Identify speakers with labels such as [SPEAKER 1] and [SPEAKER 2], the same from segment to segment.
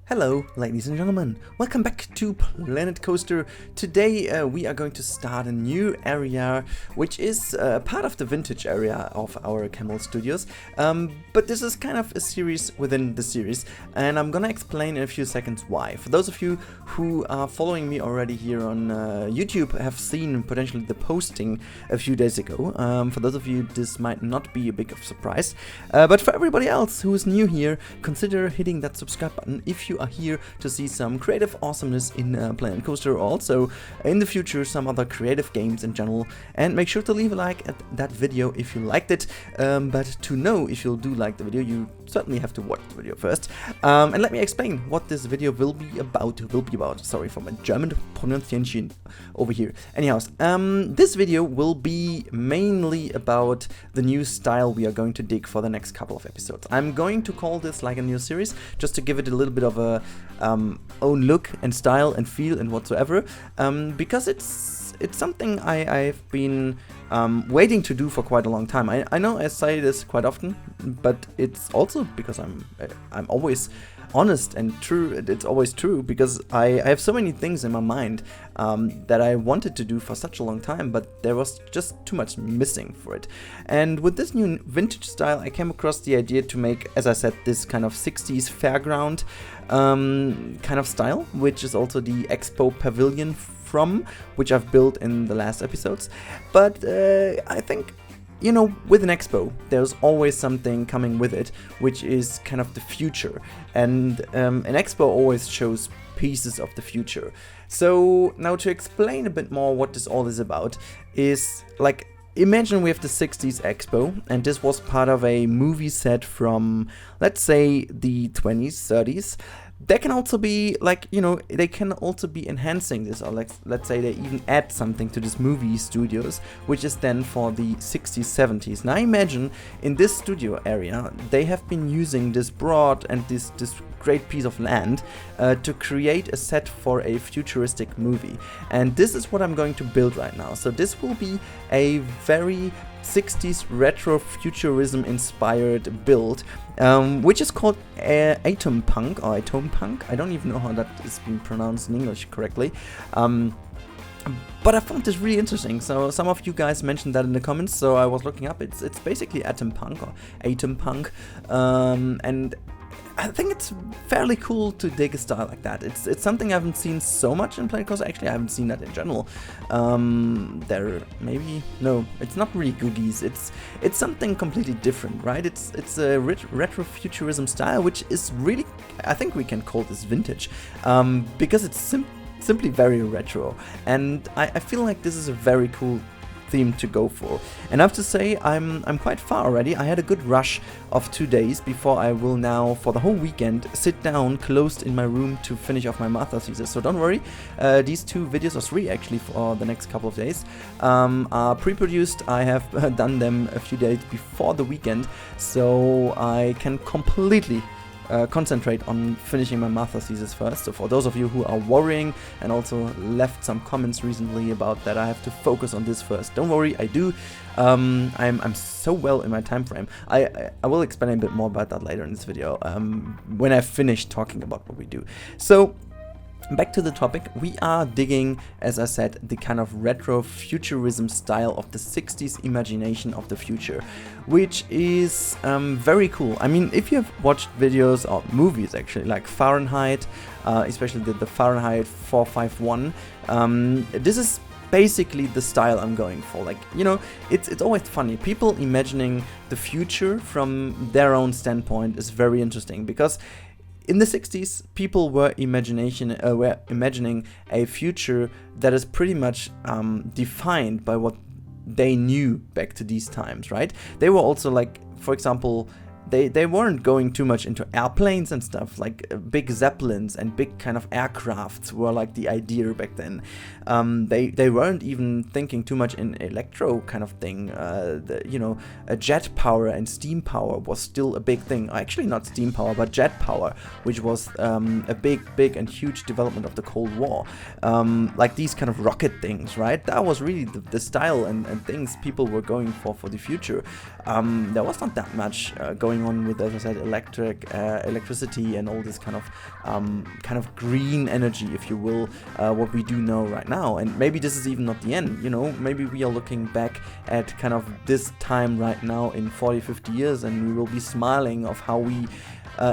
[SPEAKER 1] Hello, ladies and gentlemen, welcome back to Planet Coaster. Today we are going to start a new area, which is part of the vintage area of our Camel Studios. But this is kind of a series within the series, and I'm gonna explain in a few seconds why. For those of you who are following me already here on YouTube, have seen potentially the posting a few days ago. For those of you, this might not be a big of surprise. But for everybody else who is new here, consider hitting that subscribe button if you are here to see some creative awesomeness in Planet Coaster, also in the future some other creative games in general, and make sure to leave a like at that video if you liked it, but to know if you do like the video you certainly have to watch the video first, and let me explain what this video will be about, sorry for my German pronunciation over here. Anyhow, this video will be mainly about the new style we are going to dig for the next couple of episodes. I'm going to call this like a new series, just to give it a little bit of a own look and style and feel and whatsoever, because it's something I've been waiting to do for quite a long time. I know I say this quite often, but it's also because I'm always honest and true. It's always true because I have so many things in my mind that I wanted to do for such a long time, but there was just too much missing for it. And with this new vintage style, I came across the idea to make, as I said, this kind of 60s fairground kind of style, which is also the expo pavilion from which I've built in the last episodes. But I think, you know, with an expo, there's always something coming with it, which is kind of the future. And an expo always shows pieces of the future. So now to explain a bit more what this all is about is, like, imagine we have the 60s expo, and this was part of a movie set from, let's say, the 20s, 30s. They can also be, like, you know, they can also be enhancing this, or like, let's say they even add something to this movie studios, which is then for the 60s, 70s. Now imagine in this studio area, they have been using this broad and this great piece of land to create a set for a futuristic movie. And this is what I'm going to build right now. So this will be a very 60s retro-futurism inspired build, which is called AtomPunk or AtomPunk. I don't even know how that is being pronounced in English correctly. But I found this really interesting, so some of you guys mentioned that in the comments, so I was looking up. It's basically AtomPunk or AtomPunk, and I think it's fairly cool to dig a style like that. It's something I haven't seen so much in Planet Coaster. Actually, I haven't seen that in general. No, it's not really goodies. It's something completely different, right? It's a retro-futurism style, which is really, I think we can call this vintage, because it's simply very retro. And I feel like this is a very cool theme to go for. And I have to say, I'm quite far already. I had a good rush of 2 days before I will now, for the whole weekend, sit down closed in my room to finish off my master thesis. So don't worry, these 2 videos, or 3 actually, for the next couple of days, are pre-produced. I have done them a few days before the weekend, so I can completely concentrate on finishing my master thesis first. So for those of you who are worrying and also left some comments recently about that I have to focus on this first, don't worry, I do. I'm so well in my time frame. I will explain a bit more about that later in this video, when I finish talking about what we do. So back to the topic, we are digging, as I said, the kind of retro-futurism style of the 60s imagination of the future, which is very cool. I mean, if you have watched videos or movies actually, like Fahrenheit, especially the Fahrenheit 451, this is basically the style I'm going for. Like, you know, it's always funny. People imagining the future from their own standpoint is very interesting, because in the 60s, people were imagining a future that is pretty much defined by what they knew back to these times, right? They were also, like, for example, they weren't going too much into airplanes and stuff. Like big zeppelins and big kind of aircrafts were like the idea back then. They weren't even thinking too much in electro kind of thing. You know, jet power and steam power was still a big thing. Actually, not steam power, but jet power, which was a big and huge development of the Cold War. Like these kind of rocket things, right? That was really the style and things people were going for the future. There was not that much going going on with, as I said, electricity and all this kind of green energy, if you will, what we do know right now. And maybe this is even not the end, you know, maybe we are looking back at kind of this time right now in 40-50 years, and we will be smiling of how we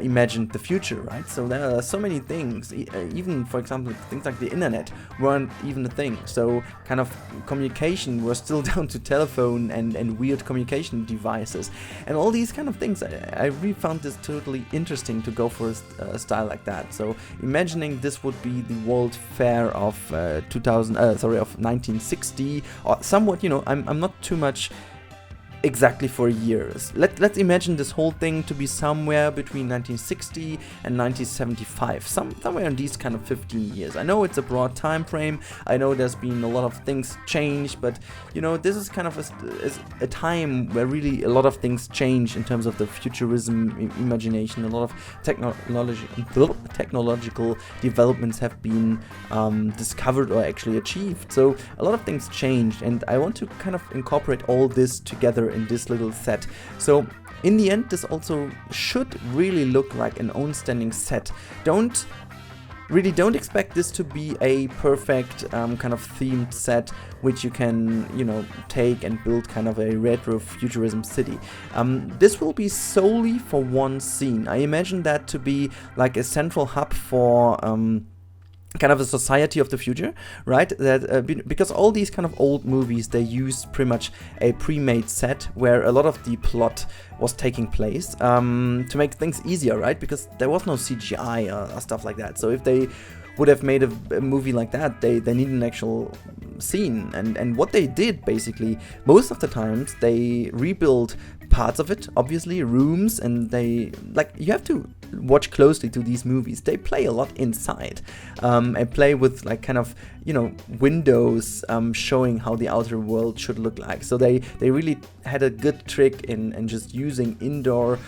[SPEAKER 1] imagined the future, right? So there are so many things, even for example things like the internet weren't even a thing, so kind of communication was still down to telephone and weird communication devices and all these kind of things. I really found this totally interesting to go for a style like that. So imagining this would be the World Fair of 1960 or somewhat, you know, I'm not too much exactly for years. Let's imagine this whole thing to be somewhere between 1960 and 1975, somewhere in these kind of 15 years. I know it's a broad time frame, I know there's been a lot of things changed, but you know, this is kind of a time where really a lot of things change in terms of the futurism imagination. A lot of technological developments have been discovered or actually achieved, so a lot of things changed, and I want to kind of incorporate all this together in this little set. So in the end, this also should really look like an own standing set. Don't expect this to be a perfect kind of themed set which you can, you know, take and build kind of a retro-futurism city. This will be solely for one scene. I imagine that to be like a central hub for kind of a society of the future, right? That because all these kind of old movies, they used pretty much a pre-made set where a lot of the plot was taking place to make things easier, right? Because there was no CGI or stuff like that. So if they would have made a movie like that, they need an actual scene. And what they did basically, most of the times, they rebuilt parts of it, obviously, rooms, and they, like, you have to watch closely to these movies. They play a lot inside and play with like kind of, you know, windows showing how the outer world should look like. So they really had a good trick in just using indoor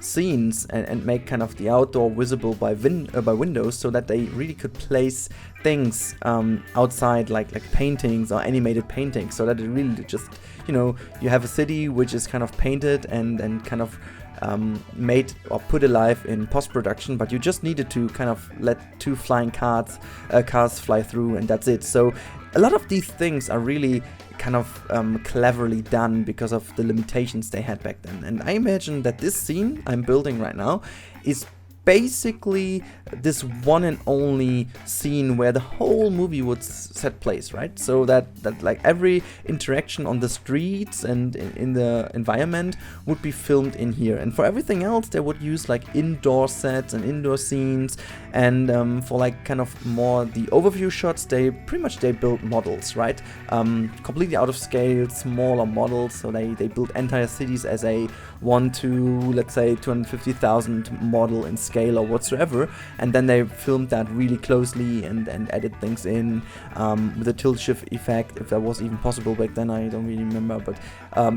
[SPEAKER 1] scenes and make kind of the outdoor visible by windows, so that they really could place things outside, like paintings or animated paintings, so that it really just, you know, you have a city which is kind of painted and kind of made or put alive in post-production, but you just needed to kind of let two flying cars fly through, and that's it. So a lot of these things are really kind of cleverly done because of the limitations they had back then. And I imagine that this scene I'm building right now is basically this one and only scene where the whole movie would set place, right? So that like every interaction on the streets and in the environment would be filmed in here. And for everything else, they would use like indoor sets and indoor scenes. And for like kind of more the overview shots, they built models, right? Completely out of scale, smaller models. So they built entire cities as a 1 to, let's say, 250,000 model in scale or whatsoever, and then they filmed that really closely and added things in with a tilt shift effect, if that was even possible back then. I don't really remember, but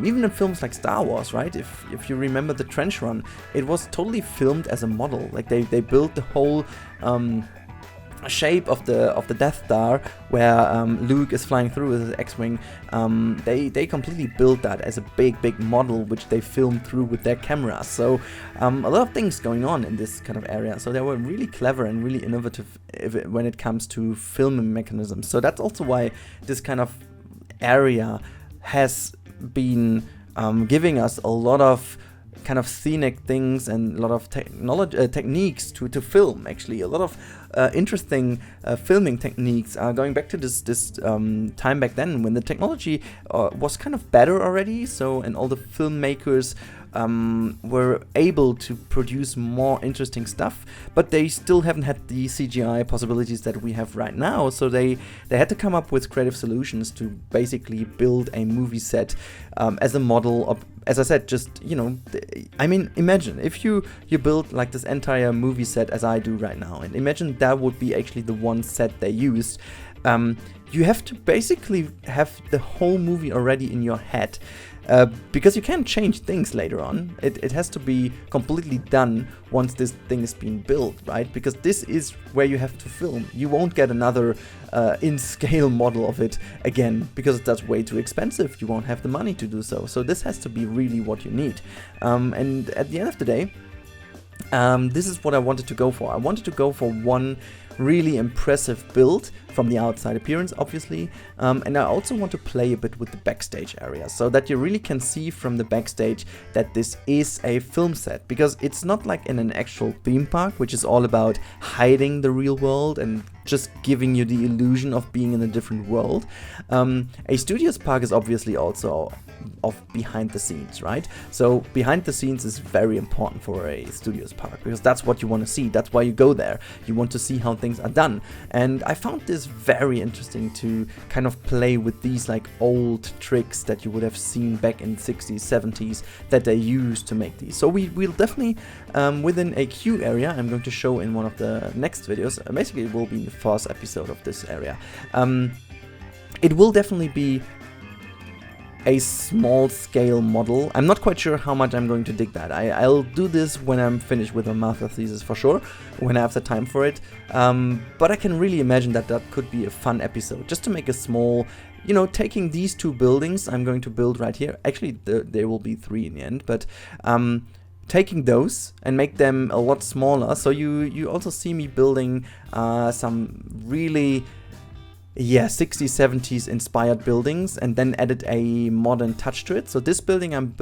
[SPEAKER 1] even in films like Star Wars, right, if you remember the trench run, it was totally filmed as a model. Like they built the whole shape of the Death Star where Luke is flying through with his X-Wing. They completely built that as a big model, which they filmed through with their cameras. So a lot of things going on in this kind of area. So they were really clever and really innovative when it comes to filming mechanisms. So that's also why this kind of area has been giving us a lot of kind of scenic things and a lot of techniques to film. Actually, a lot of interesting filming techniques going back to this time back then when the technology was kind of better already. So, and all the filmmakers were able to produce more interesting stuff, but they still haven't had the CGI possibilities that we have right now. So they had to come up with creative solutions to basically build a movie set as a model of, as I said, just, you know, I mean, imagine if you build like this entire movie set as I do right now, and imagine that would be actually the one set they used. you have to basically have the whole movie already in your head. Because you can't change things later on. It has to be completely done once this thing is being built, right? Because this is where you have to film. You won't get another in-scale model of it again, because that's way too expensive. You won't have the money to do so. So this has to be really what you need. And at the end of the day, this is what I wanted to go for. I wanted to go for one really impressive build from the outside appearance, obviously, and I also want to play a bit with the backstage area, so that you really can see from the backstage that this is a film set, because it's not like in an actual theme park, which is all about hiding the real world and just giving you the illusion of being in a different world. A studios park is obviously also of behind the scenes, right? So behind the scenes is very important for a studios park, because that's what you want to see. That's why you go there. You want to see how things are done. And I found this very interesting to kind of play with these like old tricks that you would have seen back in 60s, 70s that they used to make these. So we'll definitely, within a queue area, I'm going to show in one of the next videos, basically it will be the first episode of this area. It will definitely be a small scale model. I'm not quite sure how much I'm going to dig that. I'll do this when I'm finished with my master thesis for sure, when I have the time for it. But I can really imagine that that could be a fun episode, just to make a small, you know, taking these two buildings I'm going to build right here. Actually, there will be 3 in the end, but taking those and make them a lot smaller. So you also see me building some really 60s, 70s inspired buildings, and then added a modern touch to it. So this building I'm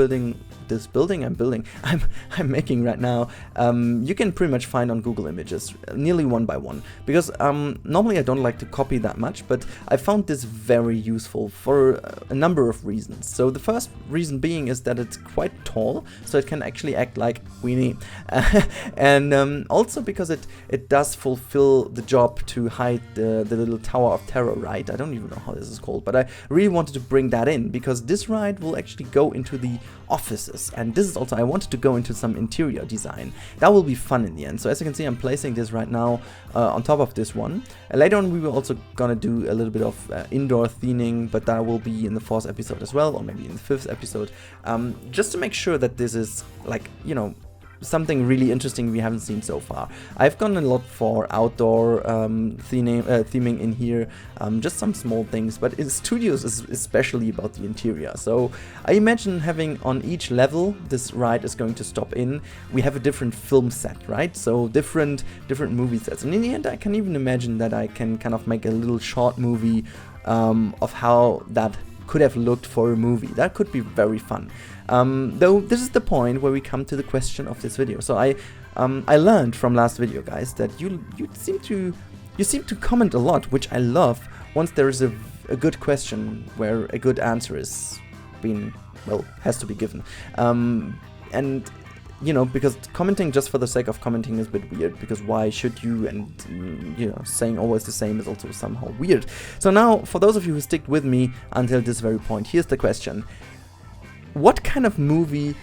[SPEAKER 1] making right now, you can pretty much find on Google Images, nearly one by one, because normally I don't like to copy that much, but I found this very useful for a number of reasons. So the first reason being is that it's quite tall, so it can actually act like weenie, and also because it does fulfill the job to hide the little Tower of Terror ride. I don't even know how this is called, but I really wanted to bring that in, because this ride will actually go into the offices, and this is also, I wanted to go into some interior design. That will be fun in the end. So as you can see, I'm placing this right now on top of this one. Later on we were also gonna do a little bit of indoor theming, but that will be in the 4th episode as well, or maybe in the 5th episode, just to make sure that this is like, you know, something really interesting we haven't seen so far. I've gone a lot for outdoor theming in here, just some small things, but in studios is especially about the interior. So I imagine having on each level this ride is going to stop in, we have a different film set, right? So different movie sets, and in the end I can even imagine that I can kind of make a little short movie of how that could have looked for a movie. That could be very fun. Though this is the point where we come to the question of this video. So I learned from last video, guys, that you seem to comment a lot, which I love, once there is a good question where a good answer is has to be given. And you know, because commenting just for the sake of commenting is a bit weird, because why should you? And you know, saying always the same is also somehow weird. So now, for those of you who stick with me until this very point, here's the question. What kind of movie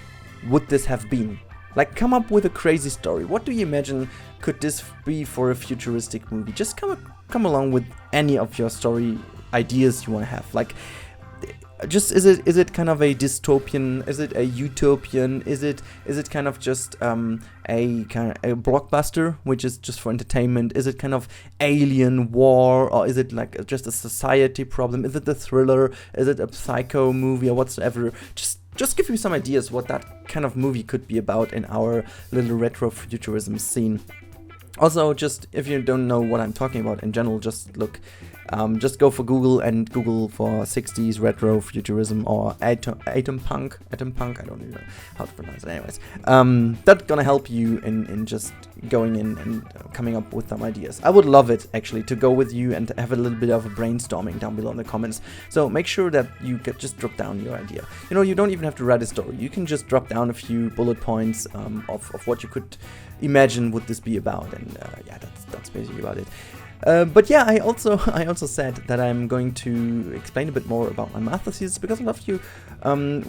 [SPEAKER 1] would this have been? Like, come up with a crazy story. What do you imagine could this be for a futuristic movie? Just come along with any of your story ideas you want to have. Like, just is it kind of a dystopian? Is it a utopian? Is it kind of just a blockbuster, which is just for entertainment? Is it kind of alien war, or is it like just a society problem? Is it a thriller? Is it a psycho movie or whatsoever? Just give you some ideas what that kind of movie could be about in our little retro-futurism scene. Also, just if you don't know what I'm talking about in general, just look. Just go for Google and Google for 60s retro futurism or AtomPunk. AtomPunk, I don't even know how to pronounce it. Anyways, that's gonna help you in just going in and coming up with some ideas. I would love it actually to go with you and have a little bit of a brainstorming down below in the comments. So make sure that you just drop down your idea. You know, you don't even have to write a story. You can just drop down a few bullet points of what you could imagine would this be about, and yeah, that's basically about it. But yeah, I also said that I'm going to explain a bit more about my master thesis, because a lot of you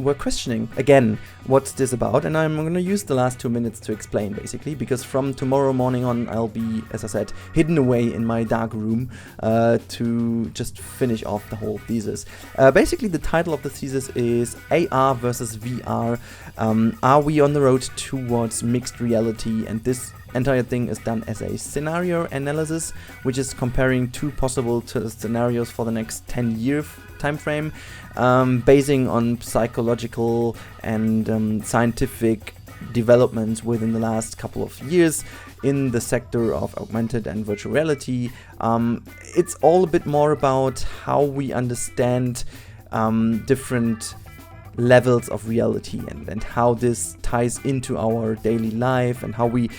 [SPEAKER 1] were questioning again what's this about, and I'm going to use the last 2 minutes to explain, basically, because from tomorrow morning on I'll be, as I said, hidden away in my dark room to just finish off the whole thesis. Basically, the title of the thesis is AR versus VR. Are we on the road towards mixed reality? And this entire thing is done as a scenario analysis, which is comparing two possible scenarios for the next 10-year time frame, basing on psychological and scientific developments within the last couple of years in the sector of augmented and virtual reality. It's all a bit more about how we understand different levels of reality and how this ties into our daily life and how we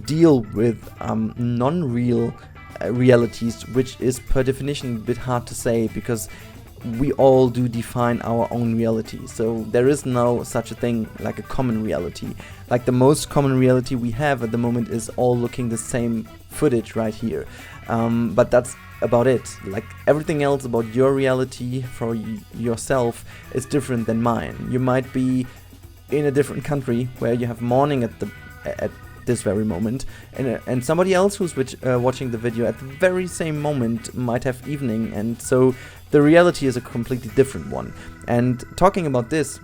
[SPEAKER 1] deal with non-real realities, which is per definition a bit hard to say, because we all do define our own reality. So there is no such a thing like a common reality. Like the most common reality we have at the moment is all looking the same footage right here. But that's about it. Like everything else about your reality for yourself is different than mine. You might be in a different country where you have morning at this very moment, and somebody else who's watching the video at the very same moment might have evening, and so the reality is a completely different one. And talking about this,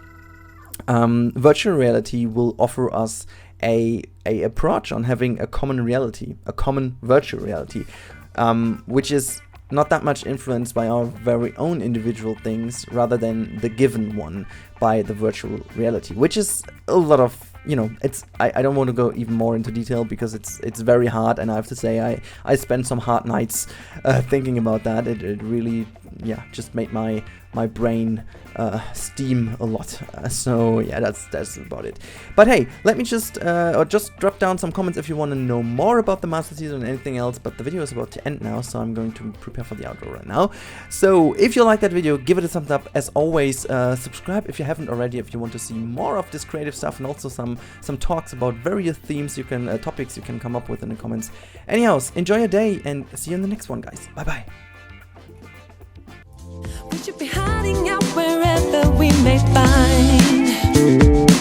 [SPEAKER 1] virtual reality will offer us a approach on having a common reality, a common virtual reality, which is not that much influenced by our very own individual things, rather than the given one by the virtual reality, which is a lot of, you know, it's I don't want to go even more into detail because it's very hard, and I have to say I spent some hard nights thinking about that. It really, yeah, just made my brain steam a lot. So yeah, that's about it. But hey, let me just drop down some comments if you want to know more about the master thesis and anything else. But the video is about to end now, so I'm going to prepare for the outro right now. So if you like that video, give it a thumbs up. As always, subscribe if you haven't already, if you want to see more of this creative stuff, and also some talks about various themes you can topics you can come up with in the comments. Anyhow, enjoy your day and see you in the next one, guys. Bye bye.
[SPEAKER 2] We should be hiding out wherever we may find